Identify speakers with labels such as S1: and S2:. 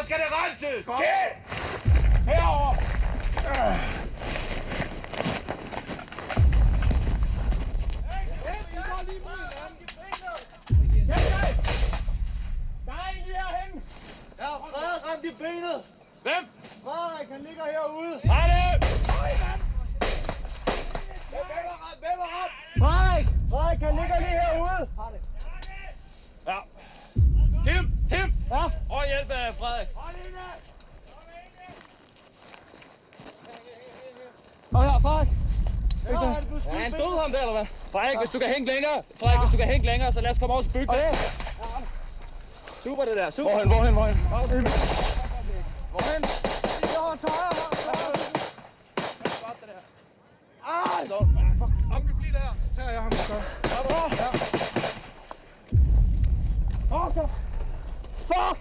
S1: skal det renses! Herover! Der er en lige herhenne!
S2: Ja, Frederik ramt i benet!
S1: Hvem?
S2: Frederik, han ligger herude!
S1: Hej det!
S2: Hvem er ramt? Frederik! Frederik, han ligger lige herude!
S1: Ja. Tim!
S2: Ja?
S1: Og hjælp Frederik.
S2: Og her, Frederik! Ja, er han død ham der, eller hvad?
S1: Frederik, hvis du kan hænge længere. Frederik, hvis du kan hænge længere, så lad os komme over til bygningen.
S2: Okay.
S1: Super det der, super.
S2: Hvorhen?
S1: Hvorhen? Om vi bliver der, så tager jeg ham.
S2: Okay. Fuck!